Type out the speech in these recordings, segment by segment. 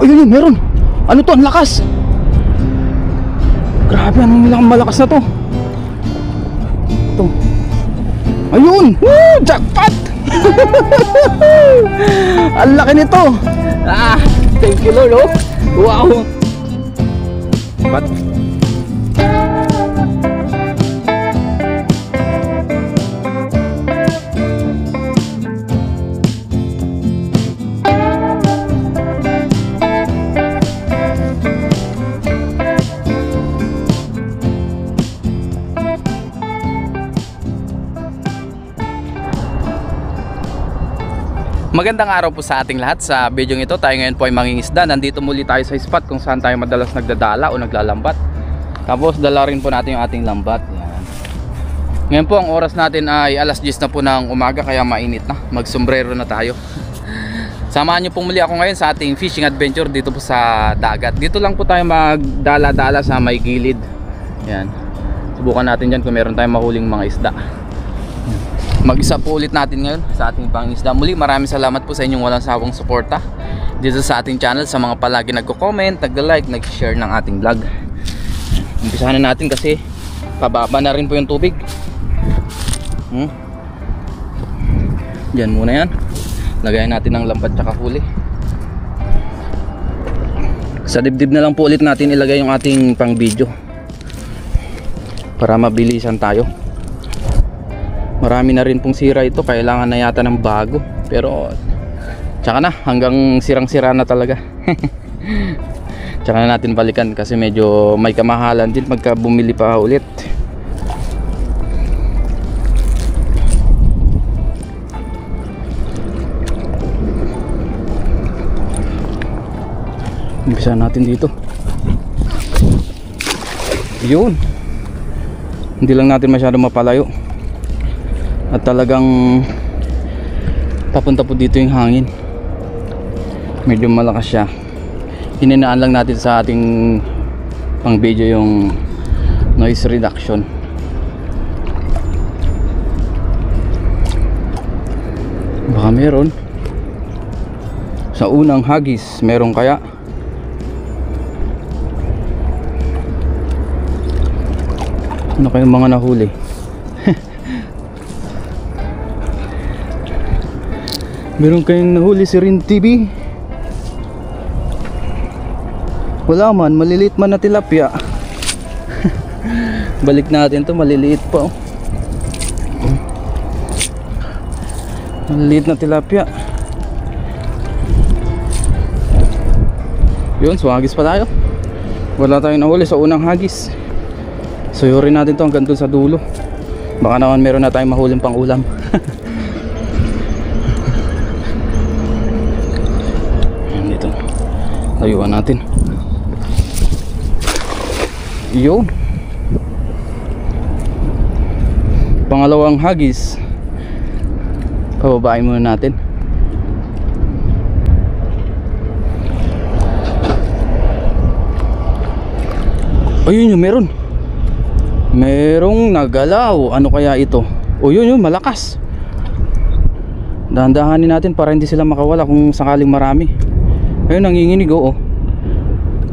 Ayun yun, meron. Ano to? Ang lakas. Grabe, anong nilang malakas na to? Ito. Ayun! Woo! Jackpot! Ang laki nito. Thank you Lord, oh. Wow. But magandang araw po sa ating lahat. Sa video ito tayo ngayon po ay mangingisda. Nandito muli tayo sa spot kung saan tayo madalas nagdadala o naglalambat. Tapos dala rin po natin yung ating lambat. Yan. Ngayon po ang oras natin ay alas 10 na po ng umaga, kaya mainit na. Magsombrero na tayo. Samahan niyo po muli ako ngayon sa ating fishing adventure dito po sa dagat. Dito lang po tayo magdala-dala sa may gilid. Yan. Subukan natin dyan kung meron tayong mahuling mga isda. Mag-isa po ulit natin ngayon sa ating pangisda. Muli maraming salamat po sa inyong walang sawang suporta dito sa ating channel, sa mga palagi nagko-comment, nagda-like, nag-share ng ating vlog. Umpisahan na natin kasi pababa na rin po yung tubig. Diyan muna yan. Lagayan natin ng lambat tsaka huli. Sa dibdib na lang po ulit natin ilagay yung ating pang video para mabilisan tayo. Marami na rin pong sira ito, kailangan na yata ng bago. Pero tsaka na, hanggang sirang-sira na talaga. Tsaka na natin balikan kasi medyo may kamahalan din pagka bumili pa ulit. Umpisa natin dito. Yun. Hindi lang natin masyado mapalayo. At talagang papunta po dito yung hangin. Medyo malakas siya. Hininaan lang natin sa ating pang video yung noise reduction. Baka meron. Sa unang hagis meron kaya. Ano kayong mga nahuli? Meron kayong nahuli si Rin TV? Wala man, maliliit man na tilapia. Balik natin to, maliliit pa oh. Maliliit na tilapia. Yun, so hagis pa tayo. Wala tayong nahuli sa unang hagis. Suyurin natin to hanggang dun sa dulo. Baka naman meron na tayong mahuling pang ulam. Layuan natin. Yun. Pangalawang hagis. Pababain muna natin. Ayun yun, meron. Merong nagalaw. Ano kaya ito? O yun, malakas. Dahan-dahanin natin para hindi sila makawala kung sakaling marami. Ayun, nanginginig oh.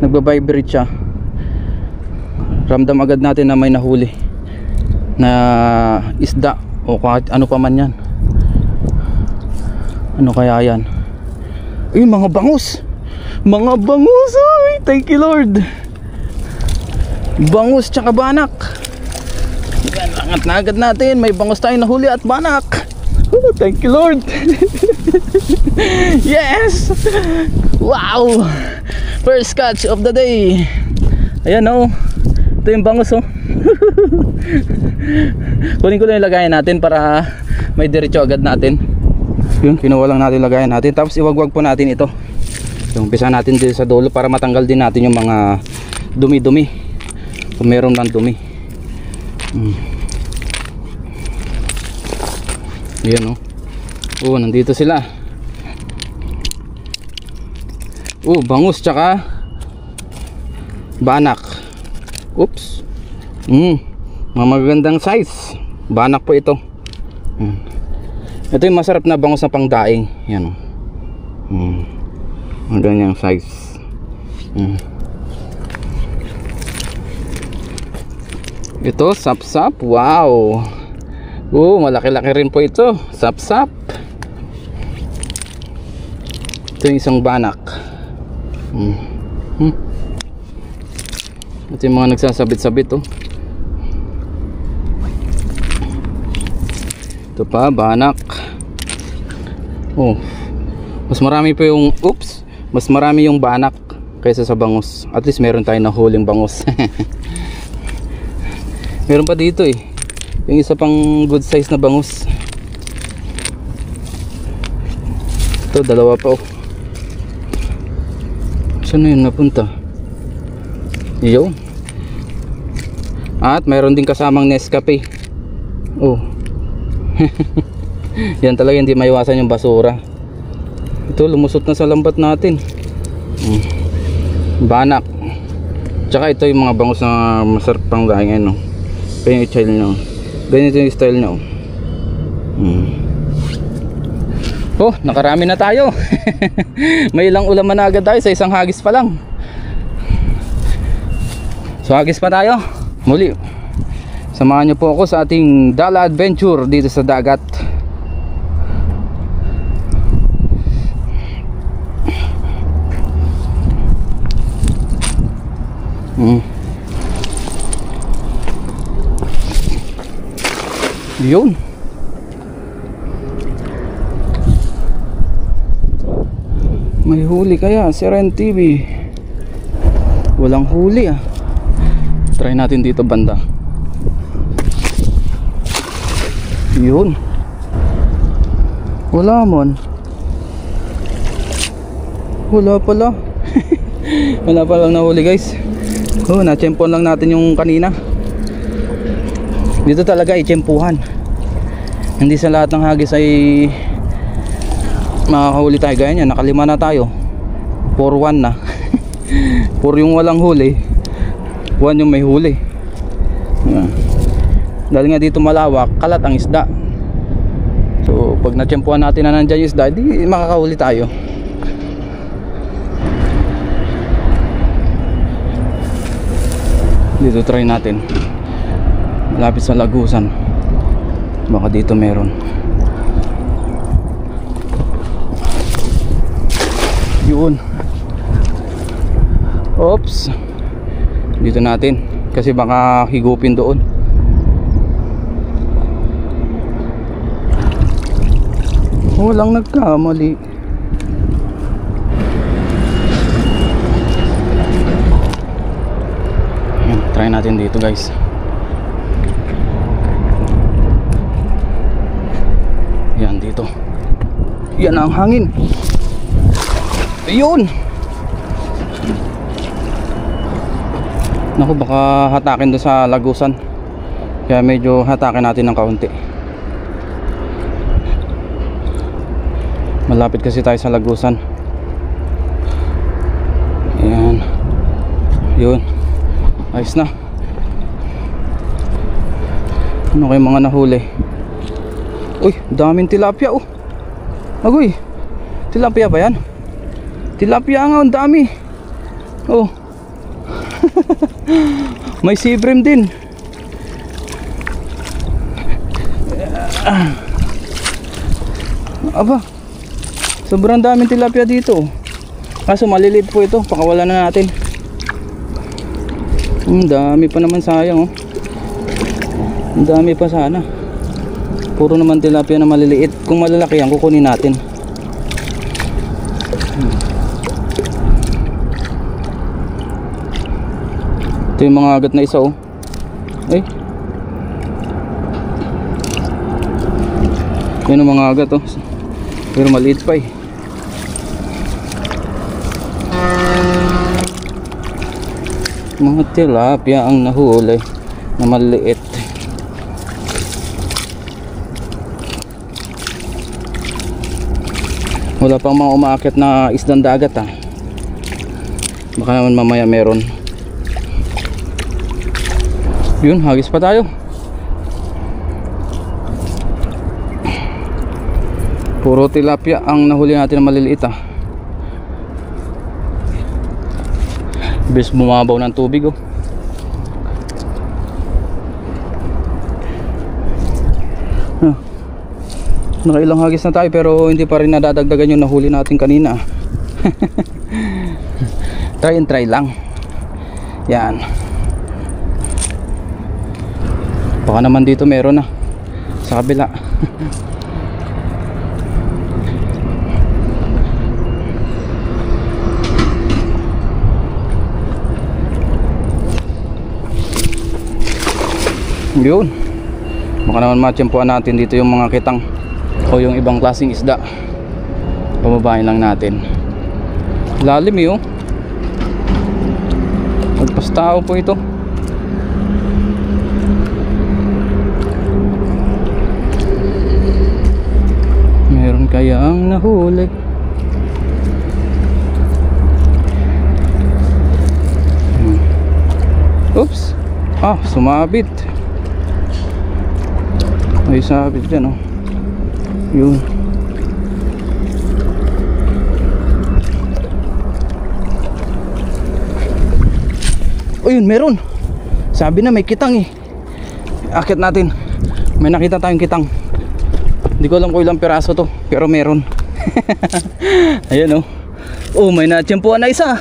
Nagbabibrate siya. Ramdam agad natin na may nahuli na isda o kahit ano pa man yan. Ano kaya yan? Ayun, mga bangus. Mga bangus, ay, thank you Lord. Bangus tsaka banak. Yan, angat na agad natin. May bangus tayong nahuli at banak. Oh, thank you Lord. Yes. Wow. First catch of the day. Ayan oh. Ito yung bangus oh. Kunin ko lang yung lagayan natin para may diretso agad natin. Yun, kinuha lang natin lagayan natin. Tapos iwagwag po natin ito. Yung umpisa natin dito sa dulo para matanggal din natin yung mga dumi-dumi. Kung meron lang dumi. Ayan oh. Oh, nandito sila. Oh, bangus tsaka banak. Oops. Magagandang size. Banak po ito. Ito yung masarap na bangus na pangdaing. Yan oh. Ganyang size. Ito sapsap. Wow. Malaki-laki rin po ito. Sapsap. Ito yung isang banak. Ito yung mga nagsasabit-sabit. Ito pa, banak. Mas marami pa yung mas marami yung banak kaysa sa bangus. At least meron tayong nahuling bangus. Meron pa dito yung isa pang good size na bangus. Ito, dalawa pa. Saan na yun napunta? Iyo. At mayroon din kasamang Nescafe. Yan talaga, hindi maiwasan yung basura. Ito, lumusot na sa lambat natin. Banak. Tsaka ito yung mga bangus na masarap pang daing. Kaya yung style nyo. Ganito yung style nyo. Nakarami na tayo. May ilang ulaman na agad tayo sa isang hagis pa lang. So hagis pa tayo. Muli, samahan nyo po ako sa ating Dala Adventure dito sa dagat. Yun. May huli kaya si Ren TV? Walang huli Try natin dito banda. Yun. Wala mon. Wala pala. Wala palang nahuli guys. Na-tsempuhan lang natin yung kanina. Dito talaga itsempuhan. Hindi sa lahat ng hagis ay makakahuli tayo. Gaya niya, nakalima na tayo. 4-1 na. 4 yung walang huli, 1 yung may huli. Dahil nga dito malawak, kalat ang isda. So pag natsempuhan natin na nandyan yung isda, di makakahuli tayo. Dito try natin. Malapit sa lagusan. Baka dito meron. Yun. Oops. Dito natin. Kasi baka higupin doon. Walang nagkamali. Try natin dito guys. Yan dito. Yan ang hangin. Ayun. Naku, baka hatakin doon sa lagusan. Kaya medyo hatakin natin ng kaunti. Malapit kasi tayo sa lagusan. Ayan. Yun. Ayos na. Ano kayo mga nahuli? Uy, daming tilapia Agoy. Tilapia ba yan? Tilapia nga, ang dami. May sea bream din. Aba, sobrang daming tilapia dito. Kaso maliliit po ito, pakawalan na natin. Ang dami pa naman, sayang Ang dami pa sana. Puro naman tilapia na maliliit. Kung malalaki yan, kukunin natin. Ito yung mga agat na isa Ay. Yan ang mga agat Pero maliit pa Mga tilapia ang nahuli na maliit. Wala pang mga umaakyat na isdang dagat Baka naman mamaya meron. Yun, hagis pa tayo. Puro tilapia ang nahuli natin na maliliit Bis bumabaw ng tubig oh. Nakailang hagis na tayo pero hindi pa rin nadadagdagan yung nahuli natin kanina. Try and try lang. Yan. Baka naman dito meron na sa kabila. Yun. Baka naman matsyempuan natin dito yung mga kitang o yung ibang klaseng isda. Pababain lang natin. Lalim yun. Pagpastao po ito. Meron kayang nahuli. Oops. Ah, sumabit. May sabit dyan oh. Yun. O yun, meron. Sabi na may kitang eh. Akit natin. May nakita tayong kitang. Hindi ko alam kung ilang piraso to, pero meron. Ayan oh. Oh, may natsyempuan na isa.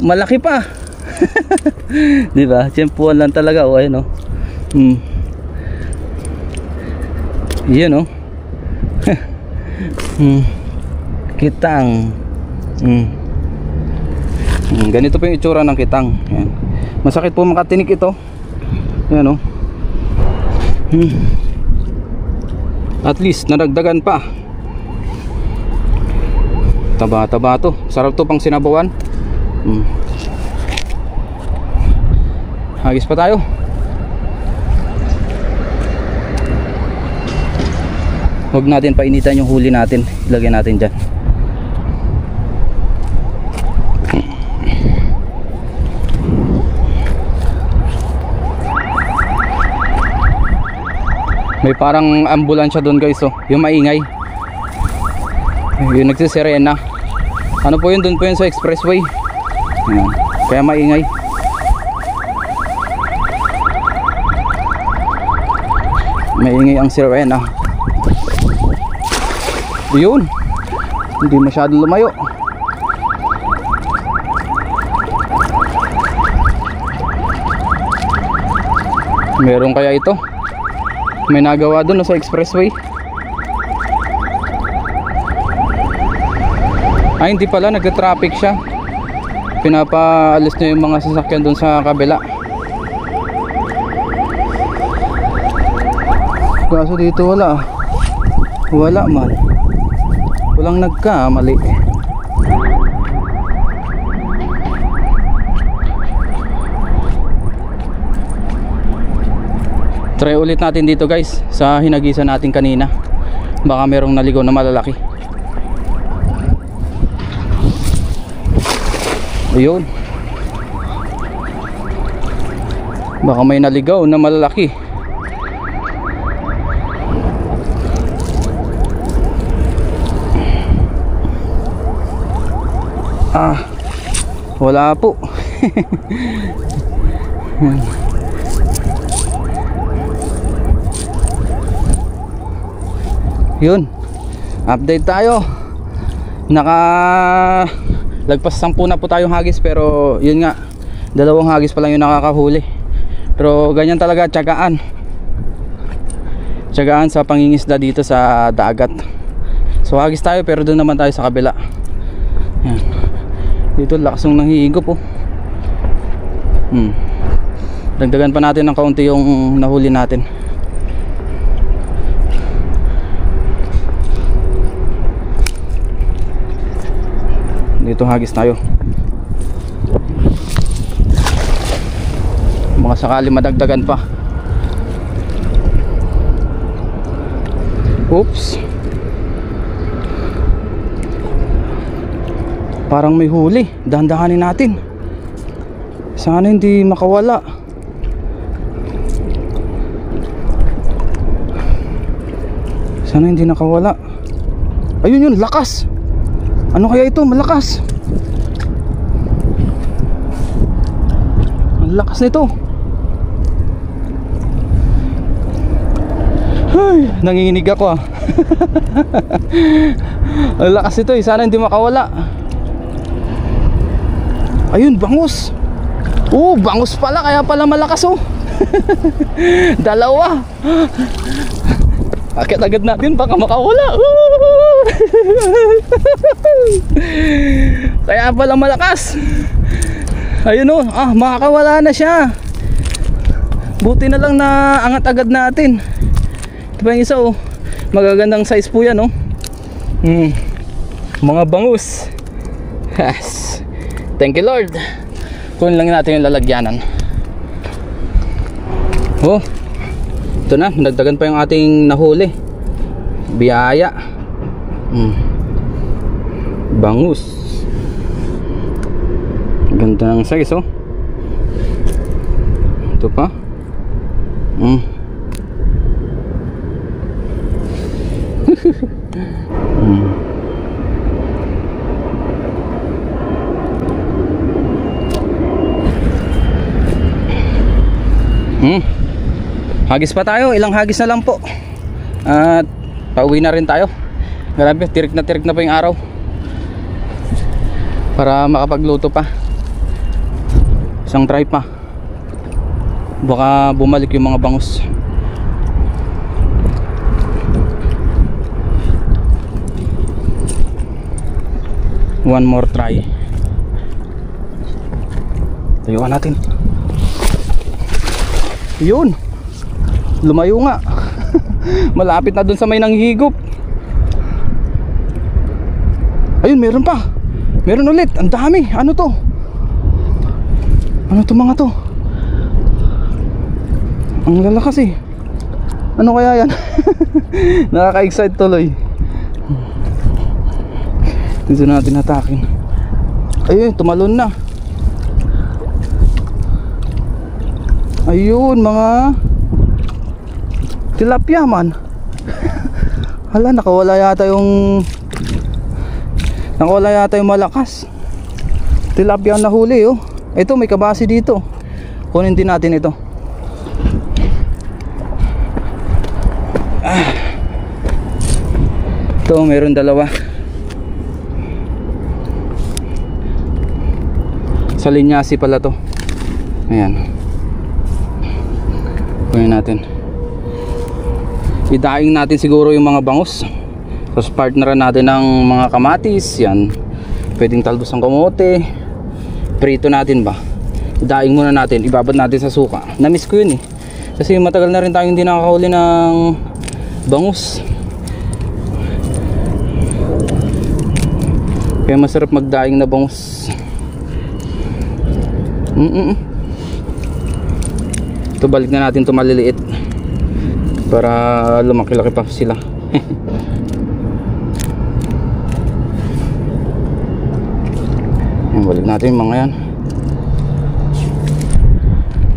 Malaki pa. Diba? Tsyempuan lang talaga oh, ayan oh. Yan oh. Kitang. Ganito po yung itsura ng kitang. Yan. Masakit po makatinik ito. Yan oh. At least nadagdagan pa. Taba-taba to. Sarap to pang sinabawan. Hagis pa tayo. Huwag natin painitan yung huli natin. Ilagay natin dyan. May parang ambulansya doon guys oh. Yung maingay. Yung nagsisirena. Ano po yun? Doon po yun sa expressway. Ayan. Kaya maingay. Maingay ang sirena. Yun. Hindi masyadong lumayo. Meron kaya ito? May nagawa doon sa expressway. Ay hindi pala, nagka-traffic siya. Pinapaalis niya yung mga sasakyan doon sa kabila. Kaso dito wala. Wala man. Walang nagkamali. Try ulit natin dito guys sa hinagisan natin kanina. Baka merong naligaw na malalaki. Ayun. Baka may naligaw na malalaki. Ah, wala po. Yun, update tayo. Lagpas 10 na po tayong hagis, pero yun nga, 2 hagis pa lang yung nakakahuli. Pero ganyan talaga, tiyagaan sa pangingisda dito sa dagat. So hagis tayo pero doon naman tayo sa kabila. Yan. Dito lakas ng nanghihigop oh. Dagdagan pa natin ng kaunti yung nahuli natin. Dito hagis tayo. Mga sakali madagdagan pa. Oops. Parang may huli. Dahan-dahanin natin. Sana hindi makawala. Sana hindi nakawala. Ayun yun, lakas. Ano kaya ito? Malakas. lakas nito. Ay, nanginginig ako ah. Ang lakas nito eh, sana hindi makawala. Ayun, bangus. Oh, bangus pala, kaya pala malakas oh. Dalawa. Akit agad natin, baka makawala. Kaya pala malakas. Ayun oh, makakawala na siya. Buti na lang na angat agad natin. Ito pa yung isa oh, magagandang size po yan oh. Mga bangus. Yes. Thank you Lord. Kunin lang natin yung lalagyanan. Oh, ito na, nagdagan pa yung ating nahuli. Biyaya. Bangus. Ganda ng size oh. Ito pa. Hagis pa tayo, ilang hagis na lang po. At pauwi na rin tayo. Grabe, tirik na pa yung araw. Para makapagluto pa. Isang try pa. Baka bumalik yung mga bangus. One more try. Tayuan natin. Yun, lumayo nga. Malapit na dun sa may nanghihigop. Ayun, meron pa. Meron ulit, ang dami. Ano to? Ano to mga to? Ang lalakas eh. Ano kaya yan? Nakaka-excite tuloy. Dito natin hatakin. Ayun, tumalon na. Ayun, mga tilapia man. Hala, nakawala yata yung malakas. Tilapia ang nahuli oh. Ito, may kabasi dito. Kunin din natin ito. Ito, meron dalawa. Sa linyasi pala to. Ayan. Kunin natin. Idaing natin siguro yung mga bangus. Tapos partneran natin ng mga kamatis. Yan. Pwedeng talbos ng kamote. Prito natin ba. Idaing muna natin. Ibabad natin sa suka. Namiss ko yun eh. Kasi matagal na rin tayong hindi nakakahuli ng bangus. Kaya masarap magdaing na bangus. Ito, balik na natin ito maliliit para lumaki-laki pa sila. Balik natin yung mga yan.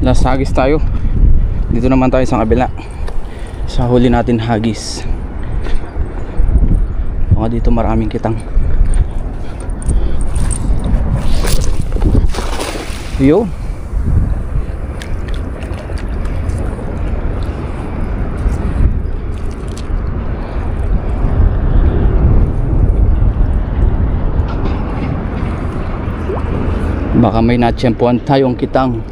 Last hagis tayo. Dito naman tayo sa kabila. Sa huli natin hagis. Baka dito maraming kitang. Yo. Baka may natsyempuan tayong kitang.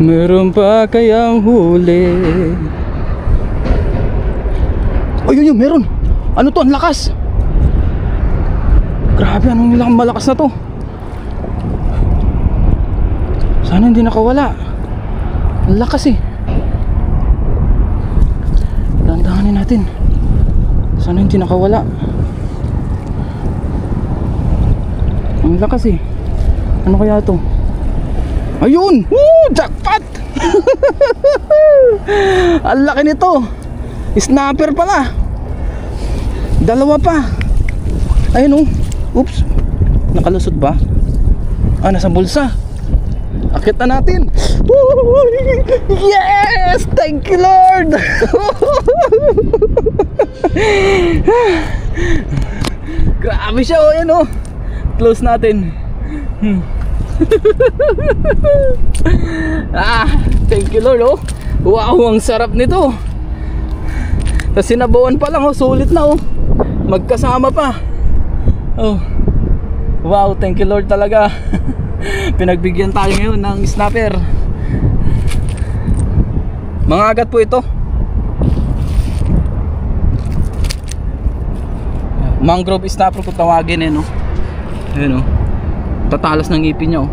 Meron pa kayang huli? Ayun, meron. Ano to? Ang lakas. Grabe, anong nilang malakas na to? Sana hindi nakawala. Ang lakas eh. Dandahanin natin. Sana hindi nakawala. Ang lakas eh. Ano kaya to? Ayun! Woo! Jackpot! Ang laki nito. Snapper pala. Dalawa pa. Ayun oh. Oops. Nakalusot ba? Nasa bulsa. Akit na natin. Yes! Thank you Lord. Grabe siya, oh, yan, oh. Close natin. Thank you Lord, oh. Wow, ang sarap nito. Sa sinabawan pa lang, oh, sulit na, oh. Magkasama pa. Oh. Wow, thank you Lord talaga. Pinagbigyan tayo ngayon ng snapper. Mga agat po ito. Mangrove snapper kung tawagin, eh, no? Ayan, oh. Tatalas ng ngipin niya, oh.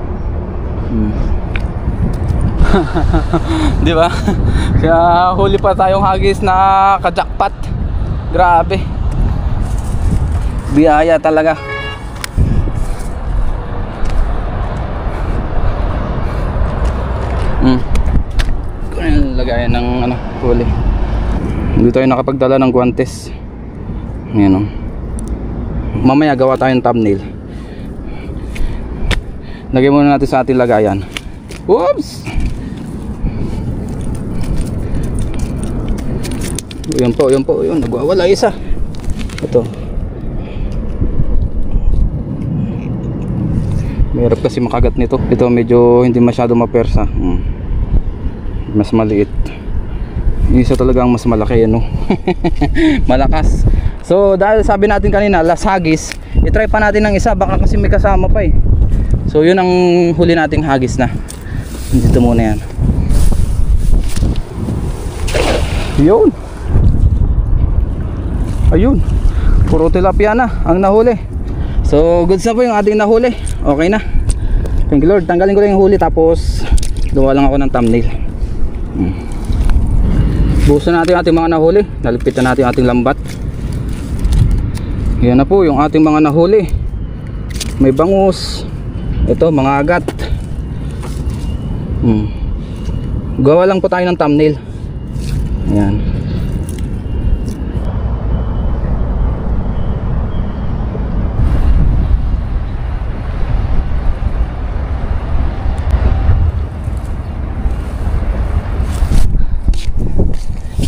Di ba? Kaya huli pa tayong hagis na kajakpat. Grabe. Biyaya talaga. Lagayan ng ano, huli. Hindi tayo nakapagdala ng guantes. Ayan, oh. Mamaya gawa tayong thumbnail. Lagay muna natin sa ating lagayan. Whoops! Yun po, yun. Nagwawala isa. Ito. Mahirap kasi makagat nito. Ito medyo hindi masyado mapersa. Mas maliit. Yung isa talaga ang mas malaki, ano. Malakas. So dahil sabi natin kanina last hagis, i-try pa natin ng isa, baka kasi may kasama pa, eh. So yun ang huli nating hagis na. Dito muna yan. Yun. Ayun. Puro tilapia na ang nahuli. So goods na po yung ating nahuli. Okay na. Thank you Lord. Tanggalin ko lang yung huli, tapos gawa lang ako ng thumbnail. Buhusan natin ating mga nahuli. Nalipitan natin ating lambat. Yan na po yung ating mga nahuli. May bangus. Ito, mga agat. Gawa lang po tayo ng thumbnail. Ayan.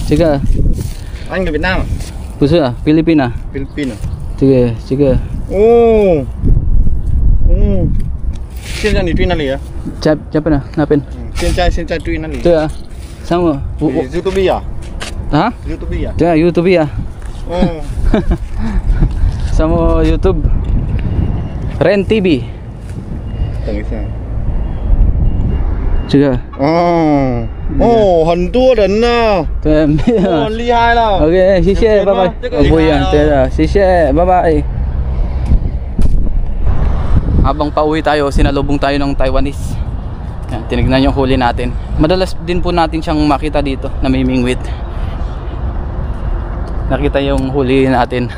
Sige. Anh người Việt Nam à? 不是啊，菲律宾啊。菲律宾啊？这个。哦，现在你住哪里啊？这边啊，那边。现在住哪里？对啊，上我 YouTube 啊？啊 ？YouTube 啊？对啊 ，YouTube 啊。哦。sama YouTube Ren TV。等一下。这个。哦，很多人呢。对，很厉害了。OK， 谢谢，拜拜。不一样，对的，谢谢，拜拜。Habang pauwi tayo, sinalubong tayo ng Taiwanese. Yan, tinignan yung huli natin. Madalas din po natin siyang makita dito, namimingwit. Nakita yung huli natin.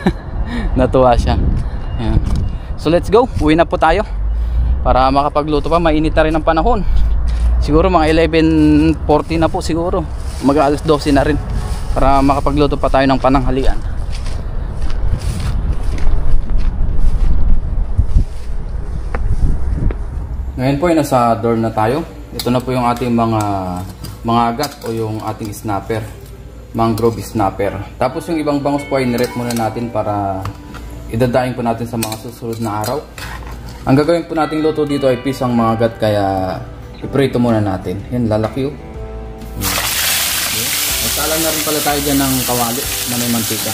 Natuwa siya. Yan. So let's go, uwi na po tayo para makapagluto pa. Mainit na rin ang panahon. Siguro mga 11:40 na po siguro. Mag-alas 12 na rin para makapagluto pa tayo ng pananghalian. Ngayon po ay nasa dorm na tayo. Ito na po yung ating mga agat o yung ating snapper, mangrove snapper. Tapos yung ibang bangus po ay nirep muna natin para idadaing po natin sa mga susunod na araw. Ang gagawin po nating luto dito ay pisang mga agat, kaya iprito muna natin. Yan, lalaki, oh. Magsalang na rin pala tayo dyan ng kawali na may mantika.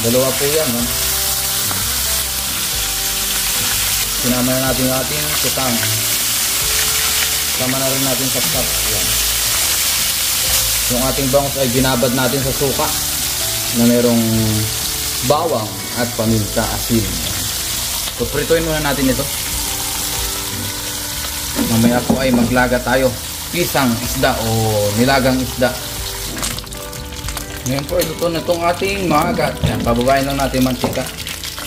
Dalawa po yan, no? Sinama na natin yung ating sutang. Sama na rin natin sapsap. Yan. Yung ating bangus ay binabad natin sa suka na merong bawang at paminta, asin. So prituin muna natin ito. Mamaya po ay maglaga tayo pisang isda o nilagang isda. Ngayon po ay luto na itong ating mga agat. Yan, pababain lang natin mantika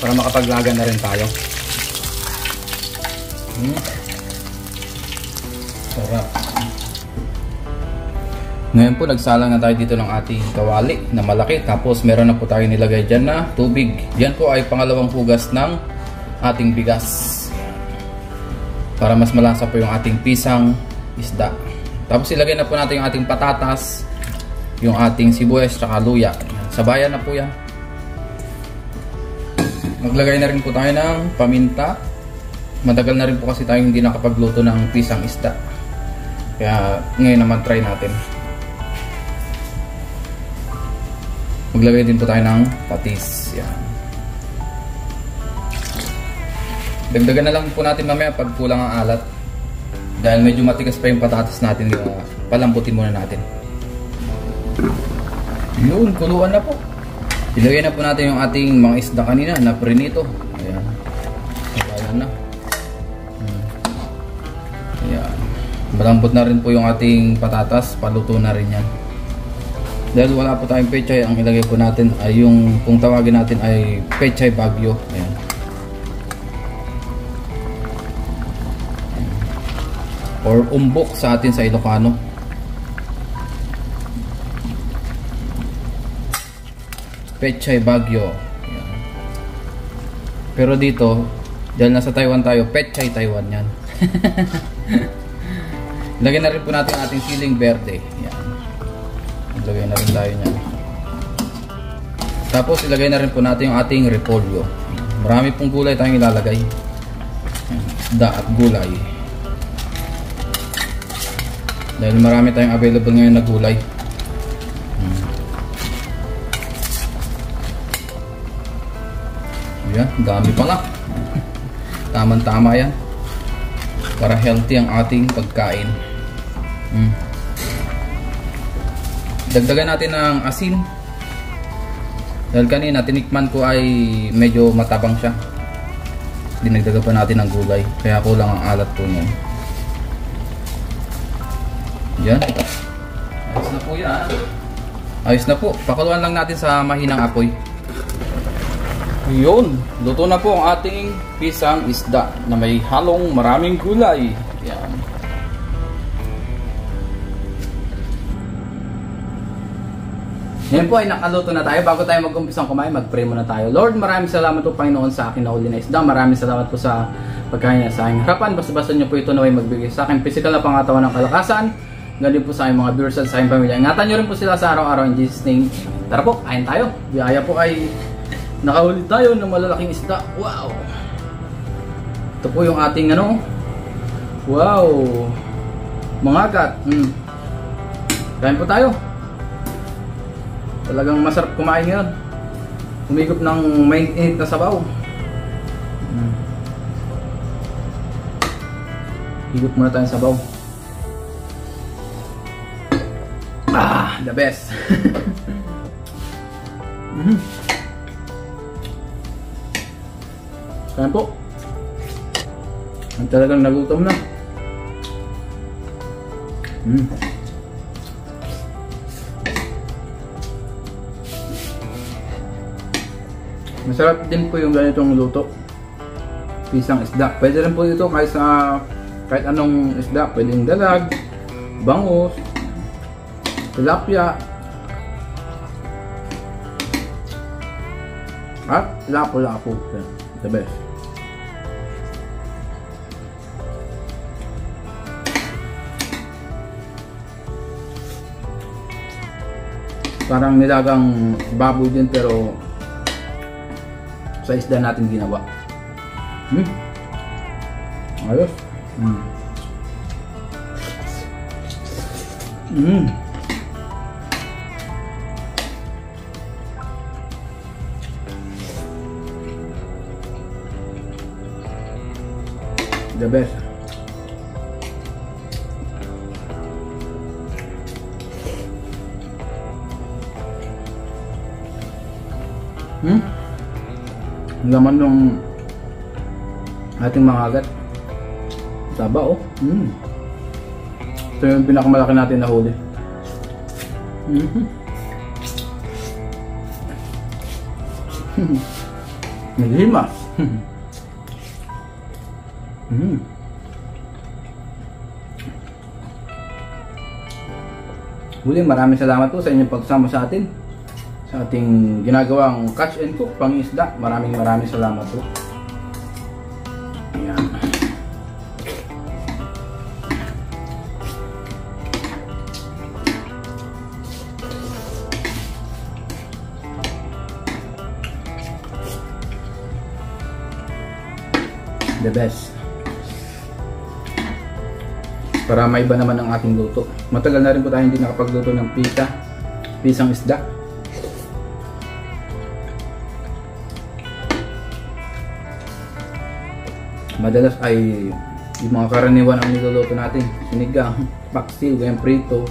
para makapaglaga na rin tayo. Sarap. Ngayon po nagsalang na tayo dito ng ating kawali na malaki. Tapos meron na po tayo nilagay dyan na tubig. Yan po ay pangalawang hugas ng ating bigas para mas malasa po yung ating pisang isda. Tapos ilagay na po natin yung ating patatas yung ating sibuyas tsaka luya. Sabayan na po yan. Maglagay na rin po tayo ng paminta. Matagal na rin po kasi tayo hindi nakapagluto ng pisang isda. Kaya ngayon naman try natin. Maglagay din po tayo ng patis. Yan. Dagdagan na lang po natin mamaya pag kulang ang alat. Dahil medyo matigas pa yung patatas natin. Palambutin muna natin. Yun, kuluan na po. Ilagay na po natin yung ating mga isda kanina na prinito. Ayan. Ayan na. Ayan. Malambot na rin po yung ating patatas. Paluto na rin yan. Dahil wala po tayong pechay, ang ilagay po natin ay yung, kung tawagin natin ay pechay bagyo. Ayan. Or umbok sa atin sa Ilocano. Pechay bagyo. Ayan. Pero dito, dahil nasa Taiwan tayo, pechay Taiwan yan. Lagyan na rin po natin ating siling verde. Ayan. Ilagay na rin tayo niyan. Tapos ilagay na rin po natin yung ating repolyo. Marami pong gulay tayong ilalagay. Isda at gulay. Dahil marami tayong available ngayon na gulay. Ayan, dami pala. Tamang-tama yan. Para healthy ang ating pagkain. Dagdagan natin ng asin. Dahil kanina tinikman ko ay medyo matabang siya. Dinagdagan pa natin ng gulay. Kaya kulang ang alat po niyan. Yan. Ayos na po yan. Ayos na po. Pakuluan lang natin sa mahinang apoy. Yun, luto na po ang ating pisang isda na may halong maraming gulay. Yan. Ngayon po ay nakaluto na tayo. Bago tayo mag-umpisang kumain, mag-pray muna tayo. Lord, maraming salamat po Panginoon sa akin na uli na isda. Maraming salamat po sa pagkain niya sa aking harapan. Basta-basta niyo po ito na may magbigay sa akin physical na pangatawan ng kalakasan. Ganun po sa aking mga viewers at sa aking pamilya. Ingatan niyo rin po sila sa araw-araw in Jesus' name. Tara po, kain tayo. Biyaya po ay nakahuli tayo ng malalaking isda. Wow! Ito po yung ating ano. Wow! Mangagat. Kain po tayo. Talagang masarap kumain ngayon. Humigop ng mainit na sabaw. Higop muna tayong sabaw. The best. Kain po. Ang talagang nagutom na. Masarap din po yung ganitong luto. Pisang isda. Pwede rin po ito kahit anong isda. Pwedeng dalag, bangus, tilapia, at lapo-lapo. The best. Parang nilagang baboy din pero sa isda natin ginawa. Ayos. The best. Ang laman ng ating mga agat. Taba oh. Ito yung pinakamalaki natin na huli. Naghima. Muli, maraming salamat po sa inyong pagsama sa atin sa ating ginagawang catch and cook pang-isda. Maraming salamat po. Ayan. The best. Para maiba naman ang ating luto. Matagal na rin po tayo hindi nakapagluto ng pisang isda. Madalas ay yung mga karaniwan ang niluluto natin. Sinigang, paksiw, prito,